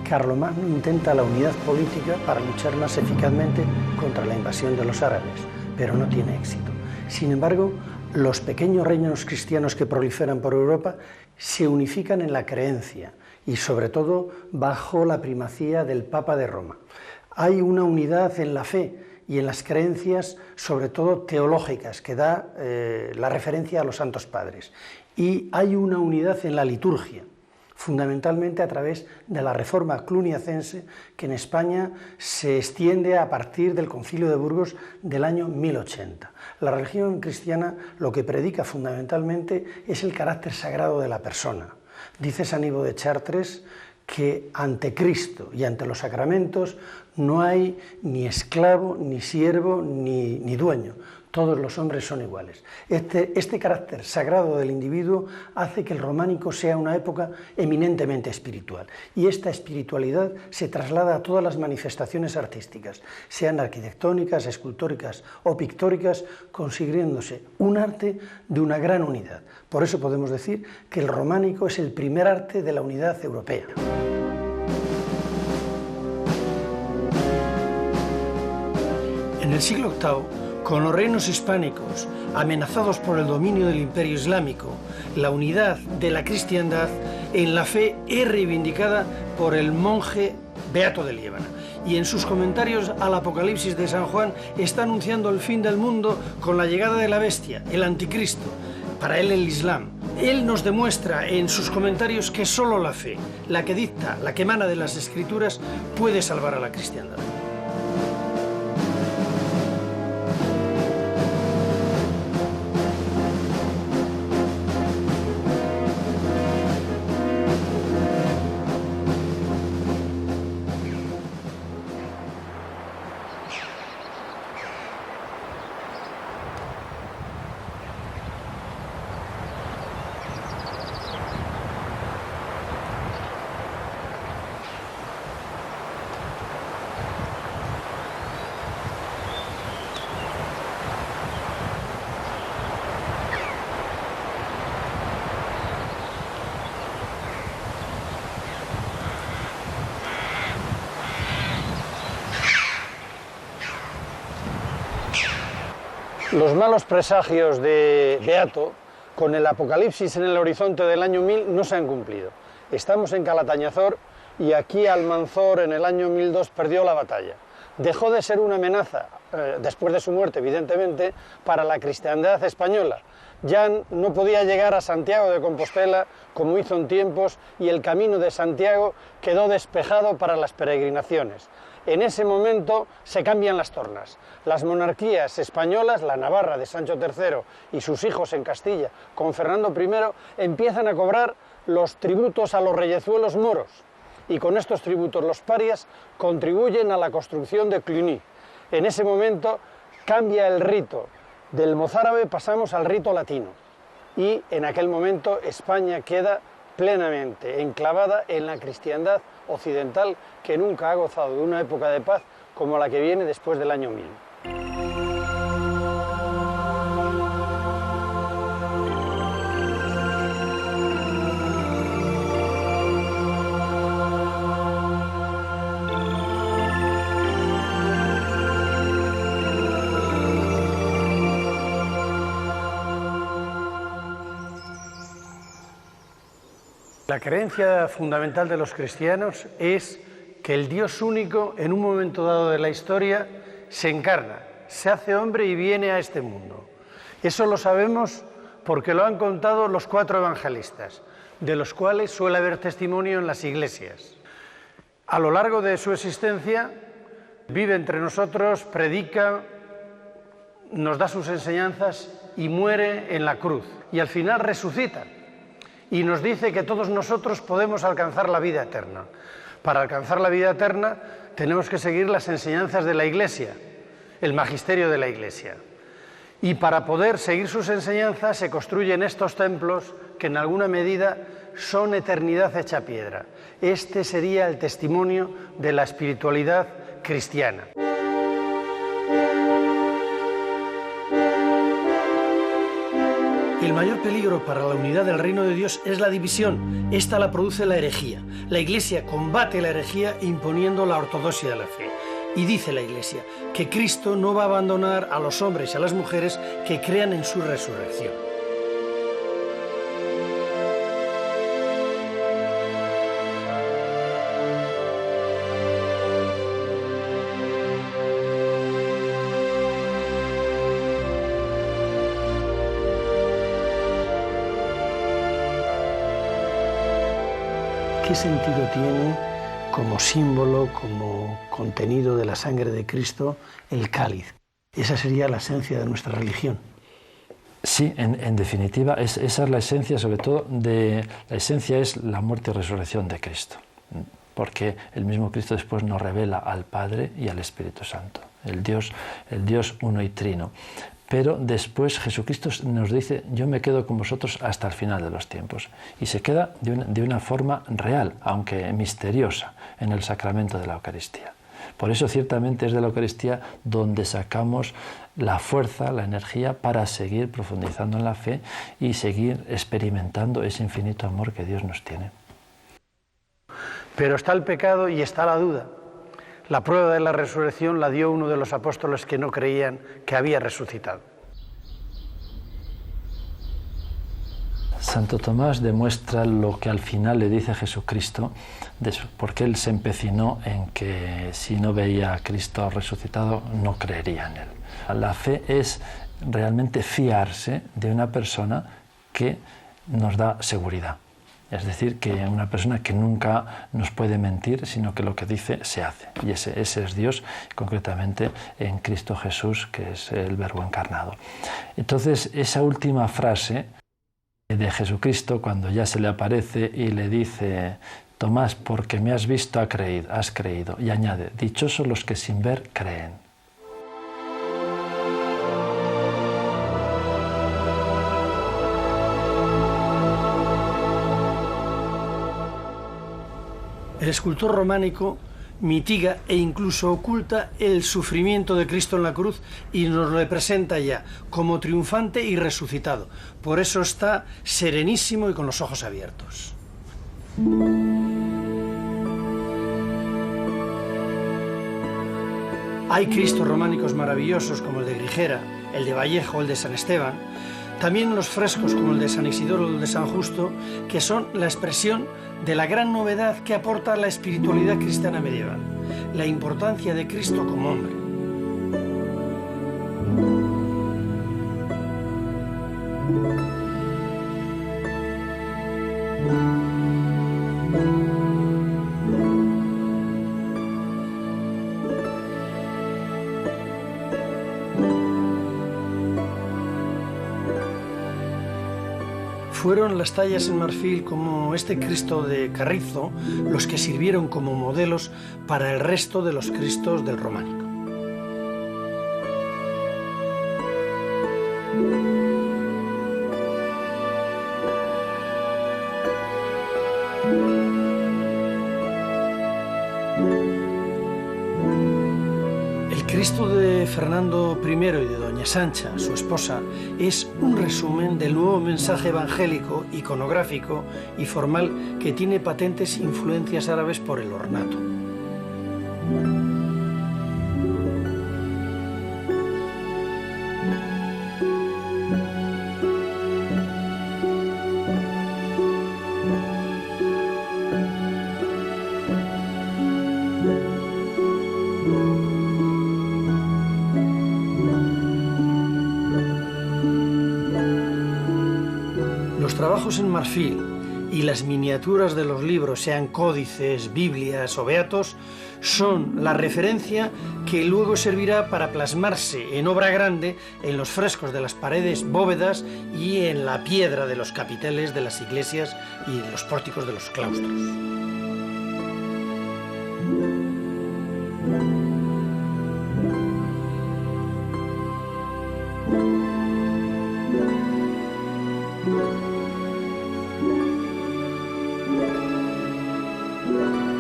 Carlomagno intenta la unidad política para luchar más eficazmente contra la invasión de los árabes, pero no tiene éxito. Sin embargo, los pequeños reinos cristianos que proliferan por Europa se unifican en la creencia y sobre todo bajo la primacía del Papa de Roma. Hay una unidad en la fe y en las creencias, sobre todo teológicas, que da la referencia a los santos padres. Y hay una unidad en la liturgia, fundamentalmente a través de la reforma cluniacense, que en España se extiende a partir del Concilio de Burgos del año 1080. La religión cristiana lo que predica fundamentalmente es el carácter sagrado de la persona. Dice San Ivo de Chartres que ante Cristo y ante los sacramentos no hay ni esclavo, ni siervo, ni dueño. Todos los hombres son iguales. Este carácter sagrado del individuo hace que el románico sea una época eminentemente espiritual. Y esta espiritualidad se traslada a todas las manifestaciones artísticas, sean arquitectónicas, escultóricas o pictóricas, consiguiéndose un arte de una gran unidad. Por eso podemos decir que el románico es el primer arte de la unidad europea. En el siglo VIII, con los reinos hispánicos amenazados por el dominio del Imperio Islámico, la unidad de la cristiandad en la fe es reivindicada por el monje Beato de Liébana. Y en sus comentarios al Apocalipsis de San Juan está anunciando el fin del mundo con la llegada de la bestia, el anticristo, para él el Islam. Él nos demuestra en sus comentarios que solo la fe, la que dicta, la que emana de las Escrituras, puede salvar a la cristiandad. Los malos presagios de Beato, con el Apocalipsis en el horizonte del año 1000, no se han cumplido. Estamos en Calatañazor y aquí Almanzor en el año 1002 perdió la batalla. Dejó de ser una amenaza, después de su muerte evidentemente, para la cristiandad española. Ya no podía llegar a Santiago de Compostela como hizo en tiempos y el camino de Santiago quedó despejado para las peregrinaciones. En ese momento se cambian las tornas. Las monarquías españolas, la Navarra de Sancho III y sus hijos en Castilla con Fernando I, empiezan a cobrar los tributos a los reyezuelos moros. Y con estos tributos los parias contribuyen a la construcción de Cluny. En ese momento cambia el rito. Del mozárabe pasamos al rito latino. Y en aquel momento España queda plenamente enclavada en la cristiandad occidental, que nunca ha gozado de una época de paz como la que viene después del año 1000. La creencia fundamental de los cristianos es que el Dios único, en un momento dado de la historia, se encarna, se hace hombre y viene a este mundo. Eso lo sabemos porque lo han contado los 4 evangelistas, de los cuales suele haber testimonio en las iglesias. A lo largo de su existencia, vive entre nosotros, predica, nos da sus enseñanzas y muere en la cruz. Y al final resucita y nos dice que todos nosotros podemos alcanzar la vida eterna. Para alcanzar la vida eterna tenemos que seguir las enseñanzas de la Iglesia, el magisterio de la Iglesia. Y para poder seguir sus enseñanzas se construyen estos templos que en alguna medida son eternidad hecha piedra. Este sería el testimonio de la espiritualidad cristiana. el mayor peligro para la unidad del reino de Dios es la división. Esta la produce la herejía. La Iglesia combate la herejía imponiendo la ortodoxia de la fe. Y dice la Iglesia que Cristo no va a abandonar a los hombres y a las mujeres que crean en su resurrección. ¿Qué sentido tiene como símbolo, como contenido de la sangre de Cristo, el cáliz? Esa sería la esencia de nuestra religión. Sí, en definitiva, esa es la esencia, sobre todo, la esencia es la muerte y resurrección de Cristo, porque el mismo Cristo después nos revela al Padre y al Espíritu Santo, el Dios uno y trino. Pero después Jesucristo nos dice, yo me quedo con vosotros hasta el final de los tiempos. Y se queda de una forma real, aunque misteriosa, en el sacramento de la Eucaristía. Por eso ciertamente es de la Eucaristía donde sacamos la fuerza, la energía para seguir profundizando en la fe y seguir experimentando ese infinito amor que Dios nos tiene. Pero está el pecado y está la duda. La prueba de la resurrección la dio uno de los apóstoles que no creían que había resucitado. Santo Tomás demuestra lo que al final le dice Jesucristo, porque él se empecinó en que si no veía a Cristo resucitado no creería en él. La fe es realmente fiarse de una persona que nos da seguridad. Es decir, que una persona que nunca nos puede mentir, sino que lo que dice se hace. Y ese es Dios, concretamente en Cristo Jesús, que es el Verbo encarnado. Entonces, esa última frase de Jesucristo, cuando ya se le aparece y le dice, Tomás, porque me has visto, has creído. Y añade, dichosos los que sin ver creen. El escultor románico mitiga e incluso oculta el sufrimiento de Cristo en la cruz y nos lo presenta ya como triunfante y resucitado. Por eso está serenísimo y con los ojos abiertos. Hay Cristos románicos maravillosos como el de Grigera, el de Vallejo o el de San Esteban. También los frescos como el de San Isidoro o el de San Justo, que son la expresión de la gran novedad que aporta la espiritualidad cristiana medieval, la importancia de Cristo como hombre. Fueron las tallas en marfil como este Cristo de Carrizo los que sirvieron como modelos para el resto de los Cristos del románico. El Cristo de Fernando I y de Doña Sancha, su esposa, es un resumen del nuevo mensaje evangélico, iconográfico y formal que tiene patentes influencias árabes por el ornato. Los trabajos en marfil y las miniaturas de los libros, sean códices, biblias o beatos, son la referencia que luego servirá para plasmarse en obra grande en los frescos de las paredes, bóvedas y en la piedra de los capiteles de las iglesias y en los pórticos de los claustros.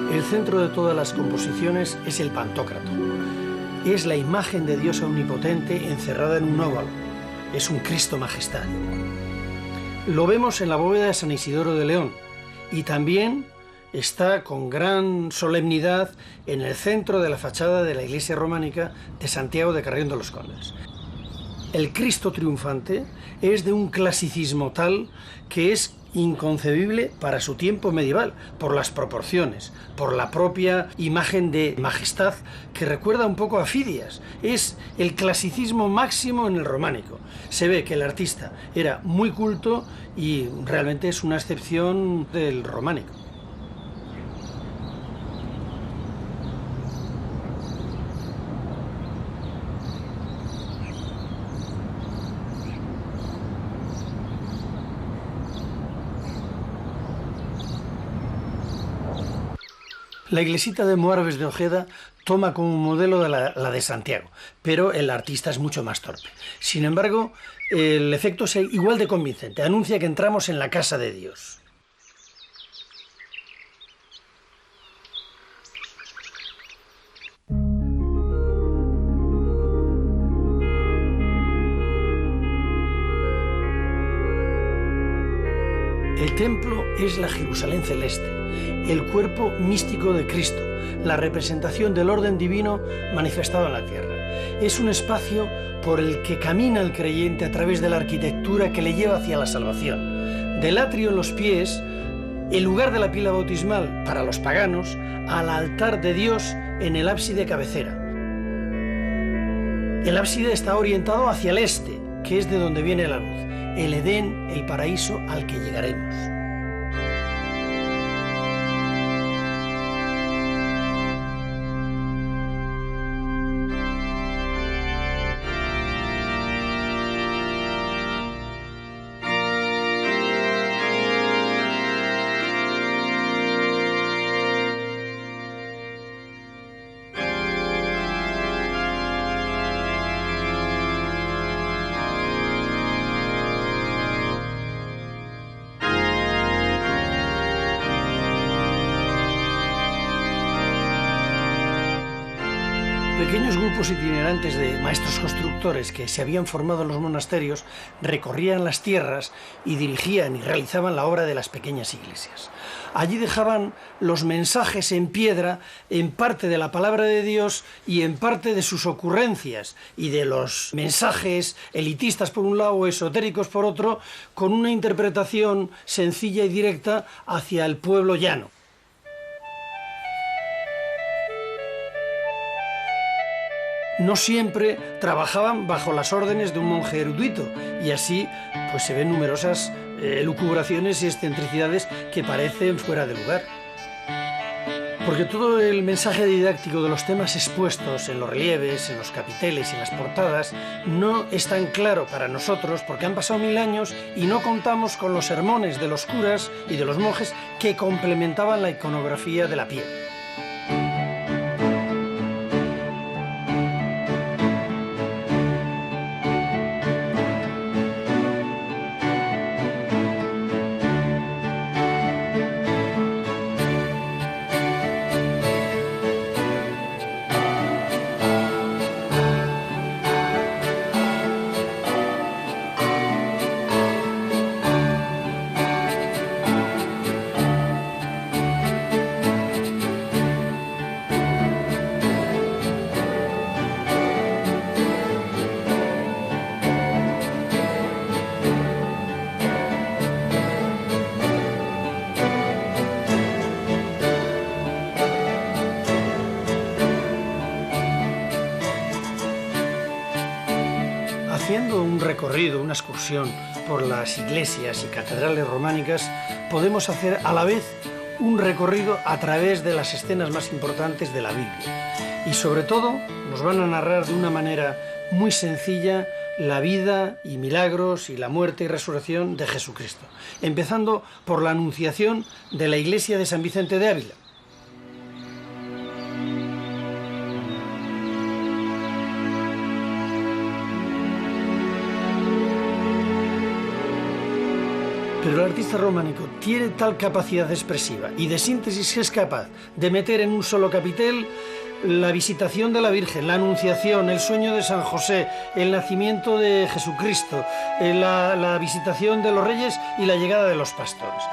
El centro de todas las composiciones es el Pantocrator. Es la imagen de Dios omnipotente encerrada en un óvalo. Es un Cristo majestad. Lo vemos en la bóveda de San Isidoro de León y también está con gran solemnidad en el centro de la fachada de la iglesia románica de Santiago de Carrión de los Condes. El Cristo triunfante es de un clasicismo tal que es inconcebible para su tiempo medieval, por las proporciones, por la propia imagen de majestad que recuerda un poco a Fidias. Es el clasicismo máximo en el románico. Se ve que el artista era muy culto y realmente es una excepción del románico. La iglesita de Moárabes de Ojeda toma como modelo la de Santiago, pero el artista es mucho más torpe. Sin embargo, el efecto es igual de convincente. Anuncia que entramos en la casa de Dios. El templo es la Jerusalén celeste, el cuerpo místico de Cristo, la representación del orden divino manifestado en la tierra. Es un espacio por el que camina el creyente a través de la arquitectura que le lleva hacia la salvación. Del atrio en los pies, el lugar de la pila bautismal para los paganos, al altar de Dios en el ábside cabecera. El ábside está orientado hacia el este, que es de donde viene la luz. El Edén, el paraíso al que llegaremos. Pequeños grupos itinerantes de maestros constructores que se habían formado en los monasterios recorrían las tierras y dirigían y realizaban la obra de las pequeñas iglesias. Allí dejaban los mensajes en piedra, en parte de la palabra de Dios y en parte de sus ocurrencias y de los mensajes elitistas por un lado o esotéricos por otro, con una interpretación sencilla y directa hacia el pueblo llano. No siempre trabajaban bajo las órdenes de un monje erudito y así pues se ven numerosas elucubraciones y excentricidades que parecen fuera de lugar. Porque todo el mensaje didáctico de los temas expuestos en los relieves, en los capiteles y en las portadas no es tan claro para nosotros porque han pasado 1000 años y no contamos con los sermones de los curas y de los monjes que complementaban la iconografía de la piel. Haciendo un recorrido, una excursión por las iglesias y catedrales románicas, podemos hacer a la vez un recorrido a través de las escenas más importantes de la Biblia. Y sobre todo nos van a narrar de una manera muy sencilla la vida y milagros y la muerte y resurrección de Jesucristo. Empezando por la anunciación de la iglesia de San Vicente de Ávila. Pero el artista románico tiene tal capacidad expresiva y de síntesis que es capaz de meter en un solo capitel la visitación de la Virgen, la Anunciación, el sueño de San José, el nacimiento de Jesucristo, la visitación de los reyes y la llegada de los pastores.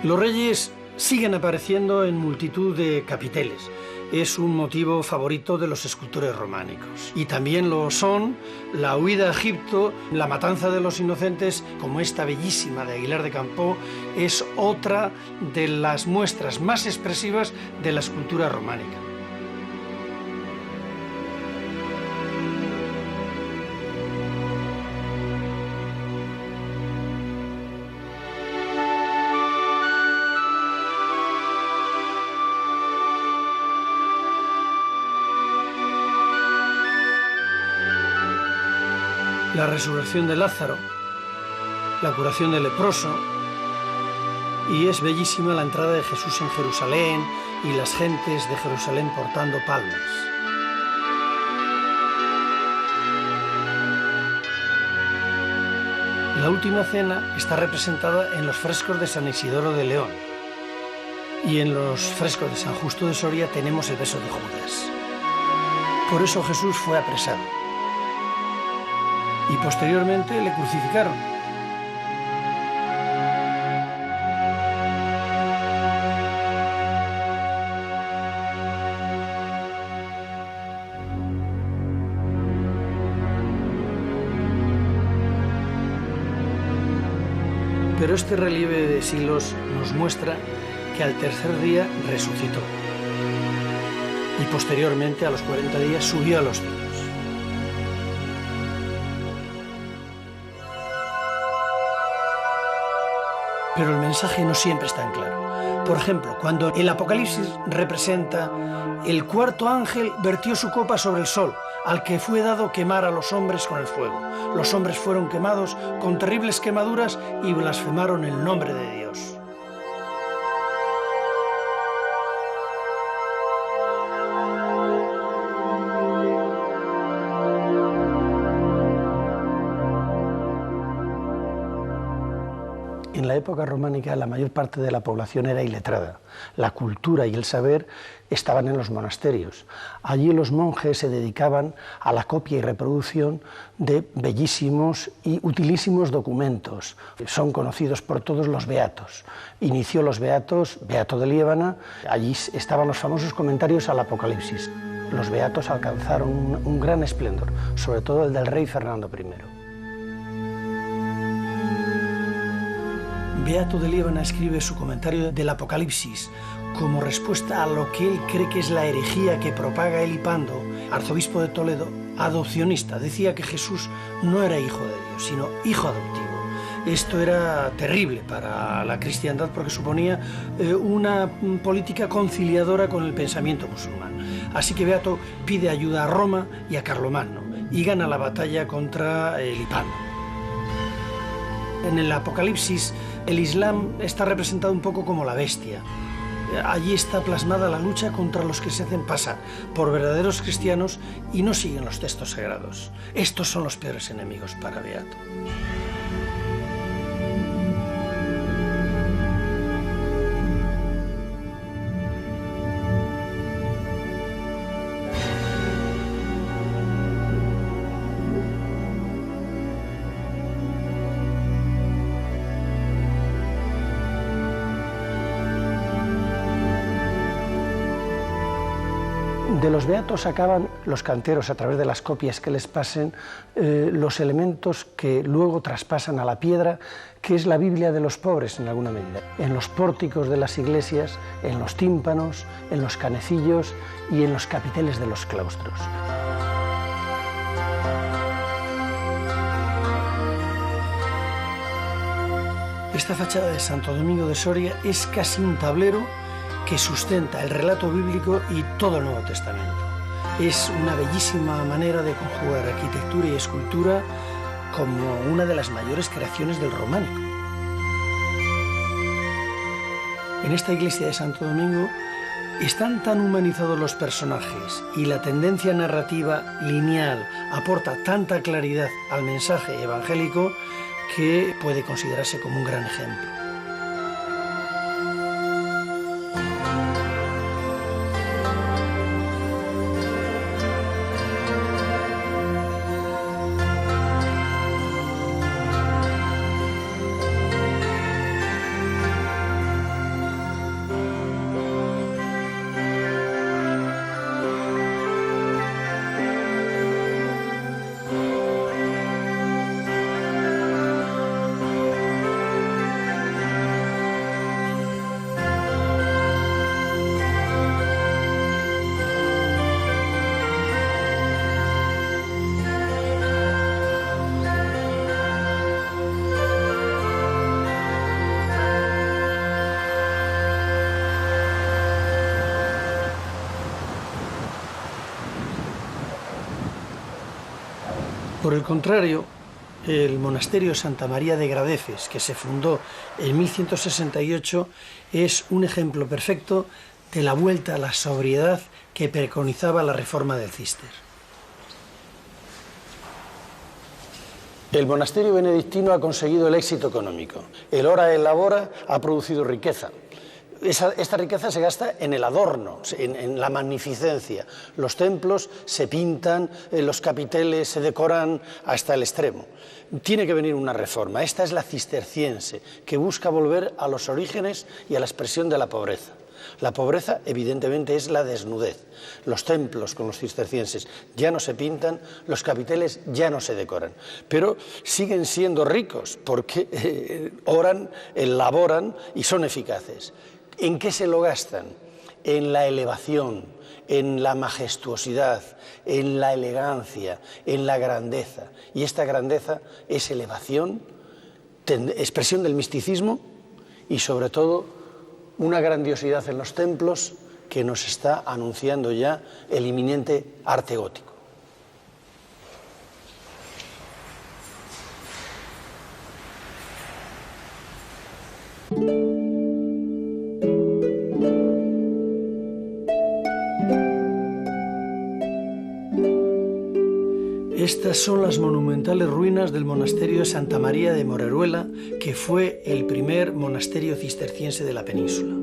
Los reyes siguen apareciendo en multitud de capiteles. Es un motivo favorito de los escultores románicos. Y también lo son la huida a Egipto, la matanza de los inocentes, como esta bellísima de Aguilar de Campoo, es otra de las muestras más expresivas de la escultura románica. La resurrección de Lázaro, la curación del leproso, y es bellísima la entrada de Jesús en Jerusalén y las gentes de Jerusalén portando palmas. La última cena está representada en los frescos de San Isidoro de León, y en los frescos de San Justo de Soria tenemos el beso de Judas. Por eso Jesús fue apresado. Y posteriormente le crucificaron. Pero este relieve de siglos nos muestra que al tercer día resucitó y posteriormente a los 40 días subió a los cielos. Pero el mensaje no siempre es tan claro. Por ejemplo, cuando el Apocalipsis representa el cuarto ángel vertió su copa sobre el sol, al que fue dado quemar a los hombres con el fuego. Los hombres fueron quemados con terribles quemaduras y blasfemaron el nombre de Dios. En la época románica la mayor parte de la población era iletrada. La cultura y el saber estaban en los monasterios. Allí los monjes se dedicaban a la copia y reproducción de bellísimos y utilísimos documentos. Son conocidos por todos los beatos. Inició los beatos, Beato de Liébana, allí estaban los famosos comentarios al Apocalipsis. Los beatos alcanzaron un gran esplendor, sobre todo el del rey Fernando I. Beato de Liébana escribe su comentario del Apocalipsis como respuesta a lo que él cree que es la herejía que propaga Elipando, arzobispo de Toledo, adopcionista. Decía que Jesús no era hijo de Dios, sino hijo adoptivo. Esto era terrible para la cristiandad porque suponía una política conciliadora con el pensamiento musulmán. Así que Beato pide ayuda a Roma y a Carlomagno y gana la batalla contra Elipando. En el Apocalipsis, el Islam está representado un poco como la bestia. Allí está plasmada la lucha contra los que se hacen pasar por verdaderos cristianos y no siguen los textos sagrados. Estos son los peores enemigos para Beato. De los beatos sacaban los canteros, a través de las copias que les pasen, los elementos que luego traspasan a la piedra, que es la Biblia de los pobres en alguna medida. En los pórticos de las iglesias, en los tímpanos, en los canecillos y en los capiteles de los claustros. Esta fachada de Santo Domingo de Soria es casi un tablero que sustenta el relato bíblico y todo el Nuevo Testamento. Es una bellísima manera de conjugar arquitectura y escultura como una de las mayores creaciones del románico. En esta iglesia de Santo Domingo están tan humanizados los personajes y la tendencia narrativa lineal aporta tanta claridad al mensaje evangélico que puede considerarse como un gran ejemplo. Por el contrario, el monasterio de Santa María de Gradefes, que se fundó en 1168, es un ejemplo perfecto de la vuelta a la sobriedad que preconizaba la reforma del Císter. El monasterio benedictino ha conseguido el éxito económico. El ora et labora ha producido riqueza. Esta riqueza se gasta en el adorno, en la magnificencia. Los templos se pintan, los capiteles se decoran hasta el extremo. Tiene que venir una reforma. Esta es la cisterciense, que busca volver a los orígenes y a la expresión de la pobreza. La pobreza, evidentemente, es la desnudez. Los templos con los cistercienses ya no se pintan, los capiteles ya no se decoran, pero siguen siendo ricos porque oran, elaboran y son eficaces. ¿En qué se lo gastan? En la elevación, en la majestuosidad, en la elegancia, en la grandeza. Y esta grandeza es elevación, expresión del misticismo y, sobre todo, una grandiosidad en los templos que nos está anunciando ya el inminente arte gótico. Estas son las monumentales ruinas del monasterio de Santa María de Moreruela, que fue el primer monasterio cisterciense de la península.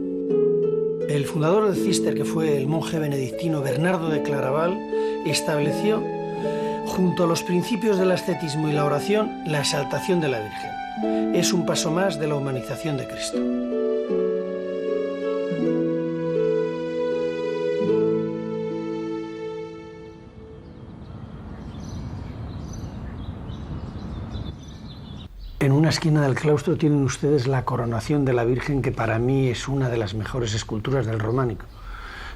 El fundador del Císter, que fue el monje benedictino Bernardo de Claraval, estableció, junto a los principios del ascetismo y la oración, la exaltación de la Virgen. Es un paso más de la humanización de Cristo. En una esquina del claustro tienen ustedes la coronación de la Virgen, que para mí es una de las mejores esculturas del románico.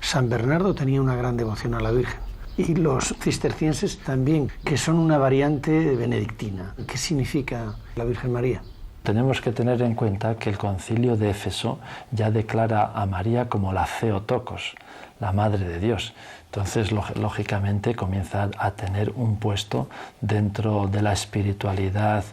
San Bernardo tenía una gran devoción a la Virgen, y los cistercienses también, que son una variante benedictina. ¿Qué significa la Virgen María? Tenemos que tener en cuenta que el Concilio de Éfeso ya declara a María como la Theotokos, la Madre de Dios. Entonces, lógicamente, comienza a tener un puesto dentro de la espiritualidad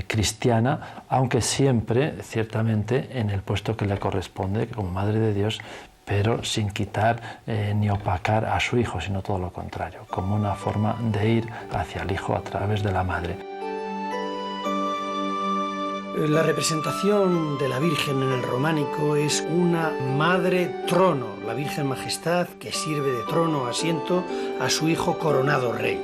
cristiana, aunque siempre, ciertamente, en el puesto que le corresponde como Madre de Dios, pero sin quitar ni opacar a su Hijo, sino todo lo contrario, como una forma de ir hacia el Hijo a través de la Madre. La representación de la Virgen en el románico es una madre trono, la Virgen Majestad, que sirve de trono, asiento a su hijo coronado rey.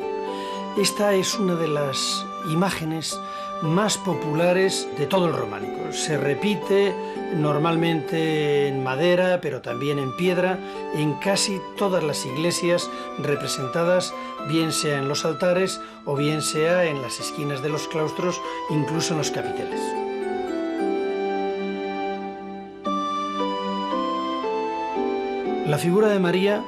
Esta es una de las imágenes más populares de todo el románico. Se repite normalmente en madera, pero también en piedra, en casi todas las iglesias representadas, bien sea en los altares o bien sea en las esquinas de los claustros, incluso en los capiteles. La figura de María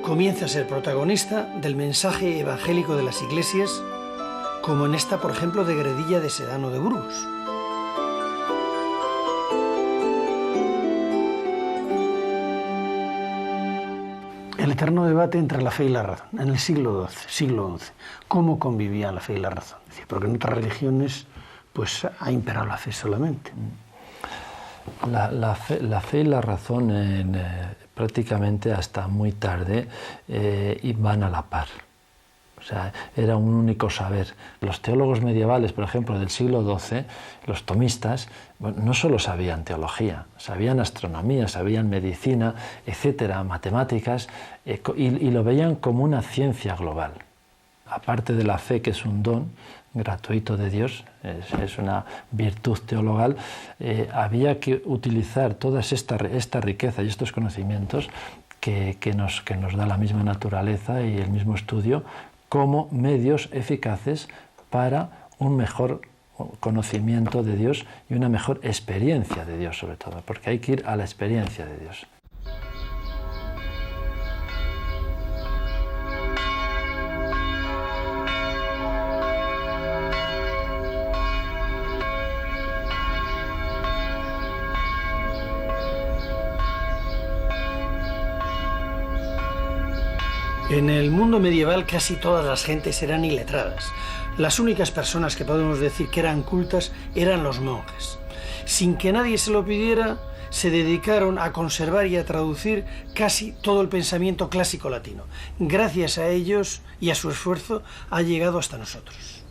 comienza a ser protagonista del mensaje evangélico de las iglesias, como en esta, por ejemplo, de Gredilla de Sedano de Burgos. El eterno debate entre la fe y la razón, en el siglo XI. ¿Cómo convivían la fe y la razón? Es decir, porque en otras religiones pues, ha imperado la fe solamente. La fe y la razón prácticamente hasta muy tarde van a la par. O sea, era un único saber. Los teólogos medievales, por ejemplo, del siglo XII, los tomistas, bueno, no solo sabían teología, sabían astronomía, sabían medicina, etcétera, matemáticas, y lo veían como una ciencia global. Aparte de la fe, que es un don gratuito de Dios, es una virtud teologal, había que utilizar toda esta riqueza y estos conocimientos que nos da la misma naturaleza y el mismo estudio como medios eficaces para un mejor conocimiento de Dios y una mejor experiencia de Dios, sobre todo, porque hay que ir a la experiencia de Dios. En el mundo medieval casi todas las gentes eran iletradas. Las únicas personas que podemos decir que eran cultas eran los monjes. Sin que nadie se lo pidiera, se dedicaron a conservar y a traducir casi todo el pensamiento clásico latino. Gracias a ellos y a su esfuerzo ha llegado hasta nosotros.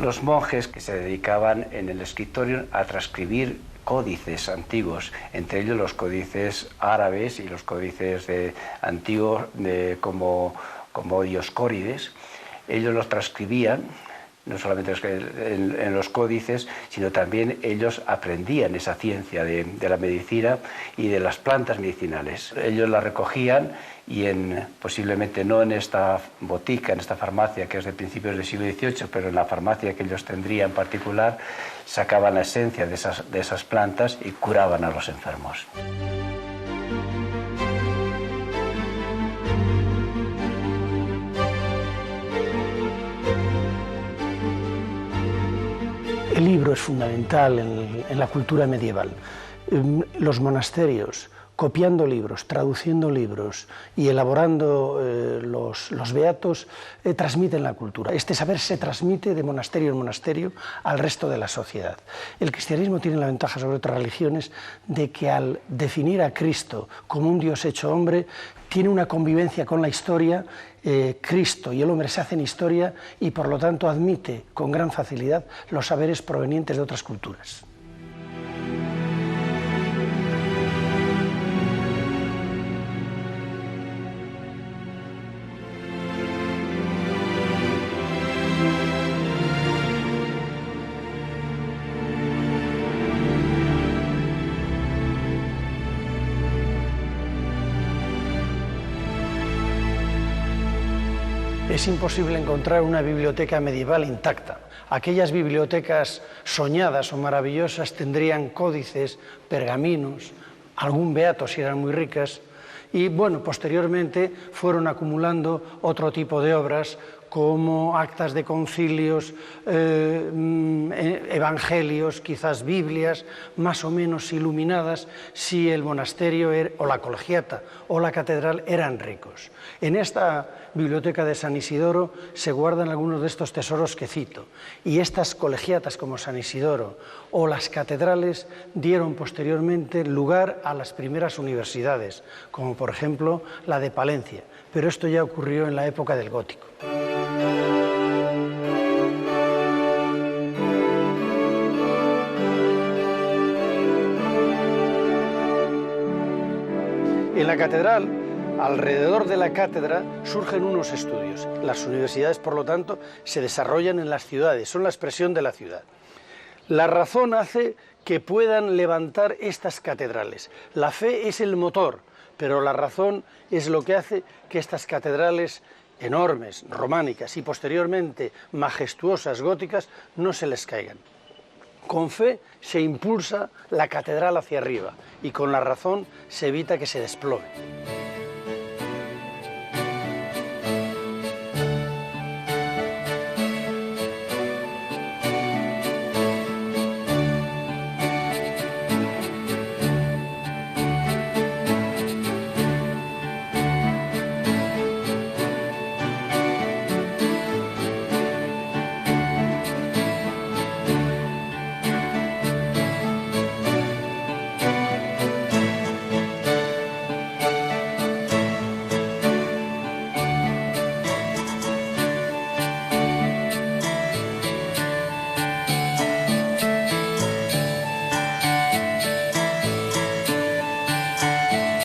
Los monjes que se dedicaban en el escritorio a transcribir códices antiguos, entre ellos los códices árabes y los códices antiguos como Dioscórides. Ellos los transcribían, no solamente en los códices, sino también ellos aprendían esa ciencia de la medicina y de las plantas medicinales. Ellos la recogían y posiblemente no en esta botica, en esta farmacia que es de principios del siglo XVIII, pero en la farmacia que ellos tendrían en particular, sacaban la esencia de esas plantas y curaban a los enfermos. El libro es fundamental en la cultura medieval. Los monasterios, copiando libros, traduciendo libros y elaborando los beatos, transmiten la cultura. Este saber se transmite de monasterio en monasterio al resto de la sociedad. El cristianismo tiene la ventaja sobre otras religiones de que al definir a Cristo como un Dios hecho hombre, tiene una convivencia con la historia. Cristo y el hombre se hacen historia y por lo tanto admite con gran facilidad los saberes provenientes de otras culturas. Es imposible encontrar una biblioteca medieval intacta. Aquellas bibliotecas soñadas o maravillosas tendrían códices, pergaminos, algún beato si eran muy ricas, y bueno, posteriormente fueron acumulando otro tipo de obras como actas de concilios, evangelios, quizás Biblias, más o menos iluminadas si el monasterio o la colegiata o la catedral eran ricos. En esta biblioteca de San Isidoro se guardan algunos de estos tesoros que cito, y estas colegiatas como San Isidoro o las catedrales dieron posteriormente lugar a las primeras universidades, como por ejemplo la de Palencia, pero esto ya ocurrió en la época del Gótico. En la catedral, alrededor de la cátedra, surgen unos estudios. Las universidades, por lo tanto, se desarrollan en las ciudades, son la expresión de la ciudad. La razón hace que puedan levantar estas catedrales. La fe es el motor, pero la razón es lo que hace que estas catedrales enormes, románicas y posteriormente majestuosas, góticas, no se les caigan. Con fe se impulsa la catedral hacia arriba y con la razón se evita que se desplome.